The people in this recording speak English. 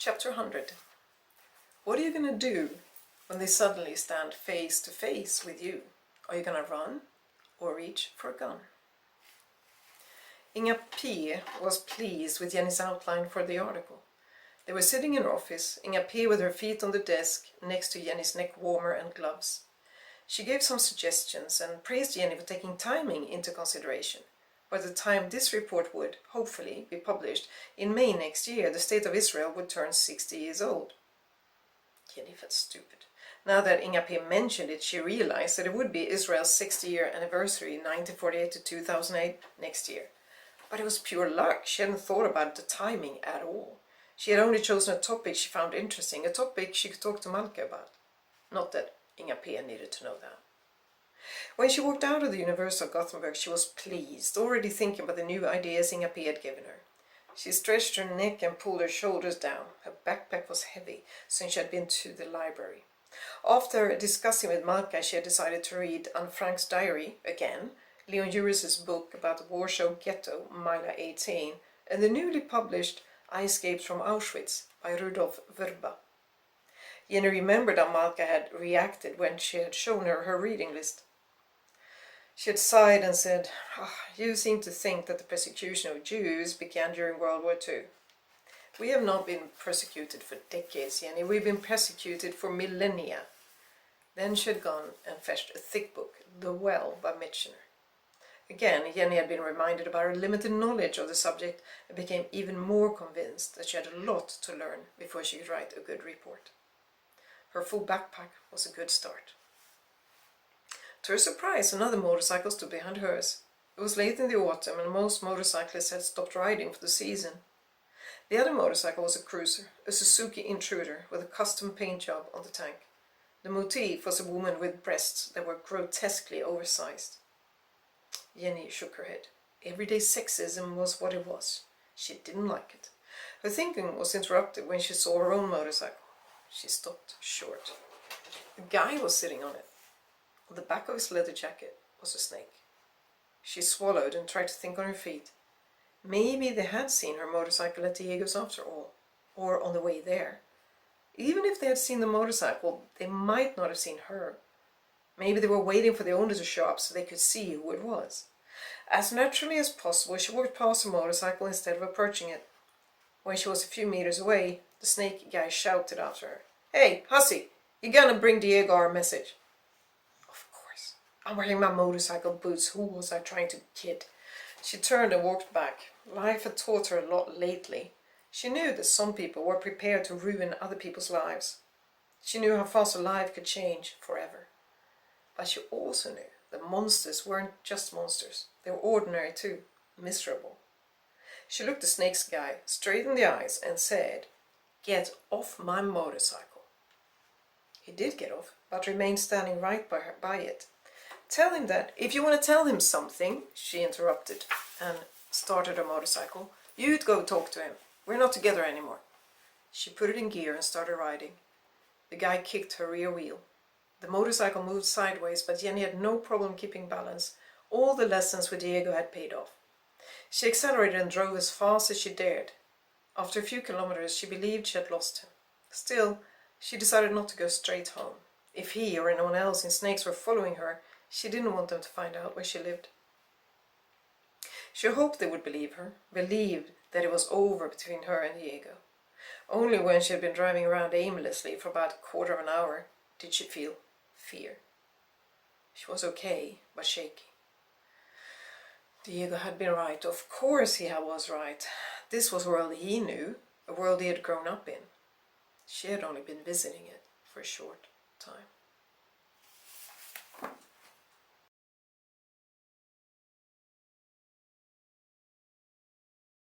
Chapter 100. What are you going to do when they suddenly stand face to face with you? Are you going to run or reach for a gun? Inga P. was pleased with Jenny's outline for the article. They were sitting in her office, Inga P. with her feet on the desk next to Jenny's neck warmer and gloves. She gave some suggestions and praised Jenny for taking timing into consideration. By the time this report would, hopefully, be published, in May next year, the State of Israel would turn 60 years old. Jenny felt stupid. Now that Inga P. mentioned it, she realized that it would be Israel's 60-year anniversary, 1948 to 2008, next year. But it was pure luck. She hadn't thought about the timing at all. She had only chosen a topic she found interesting, a topic she could talk to Malka about. Not that Inga P. needed to know that. When she walked out of the University of Gothenburg, she was pleased, already thinking about the new ideas Inga P. had given her. She stretched her neck and pulled her shoulders down. Her backpack was heavy, since she had been to the library. After discussing with Malka, she had decided to read Anne Frank's diary again, Leon Uris's book about the Warsaw Ghetto, Mila 18, and the newly published I Escaped from Auschwitz by Rudolf Vrba. Jenny remembered how Malka had reacted when she had shown her her reading list. She had sighed and said, "You seem to think that the persecution of Jews began during World War II. We have not been persecuted for decades, Jenny. We've been persecuted for millennia." Then she had gone and fetched a thick book, The Well by Michener. Again, Jenny had been reminded about her limited knowledge of the subject and became even more convinced that she had a lot to learn before she could write a good report. Her full backpack was a good start. To her surprise, another motorcycle stood behind hers. It was late in the autumn and most motorcyclists had stopped riding for the season. The other motorcycle was a cruiser, a Suzuki Intruder with a custom paint job on the tank. The motif was a woman with breasts that were grotesquely oversized. Jenny shook her head. Everyday sexism was what it was. She didn't like it. Her thinking was interrupted when she saw her own motorcycle. She stopped short. A guy was sitting on it. On the back of his leather jacket was a snake. She swallowed and tried to think on her feet. Maybe they had seen her motorcycle at Diego's after all, or on the way there. Even if they had seen the motorcycle, they might not have seen her. Maybe they were waiting for the owner to show up so they could see who it was. As naturally as possible, she walked past the motorcycle instead of approaching it. When she was a few meters away, the snake guy shouted after her, "Hey, hussy, you gonna bring Diego our message?" Of course. I'm wearing my motorcycle boots. Who was I trying to kid? She turned and walked back. Life had taught her a lot lately. She knew that some people were prepared to ruin other people's lives. She knew how fast a life could change forever. But she also knew that monsters weren't just monsters. They were ordinary too, miserable. She looked the snake's guy straight in the eyes and said, "Get off my motorcycle." He did get off, but remained standing right by it. "Tell him that. If you want to tell him something," she interrupted and started her motorcycle, "you'd go talk to him. We're not together anymore." She put it in gear and started riding. The guy kicked her rear wheel. The motorcycle moved sideways, but Jenny had no problem keeping balance. All the lessons with Diego had paid off. She accelerated and drove as fast as she dared. After a few kilometers, she believed she had lost him. Still, she decided not to go straight home. If he or anyone else in Snakes were following her, she didn't want them to find out where she lived. She hoped they would believe her, believed that it was over between her and Diego. Only when she had been driving around aimlessly for about a quarter of an hour did she feel fear. She was okay, but shaky. Diego had been right. Of course he was right. This was a world he knew, a world he had grown up in. She had only been visiting it for a short time.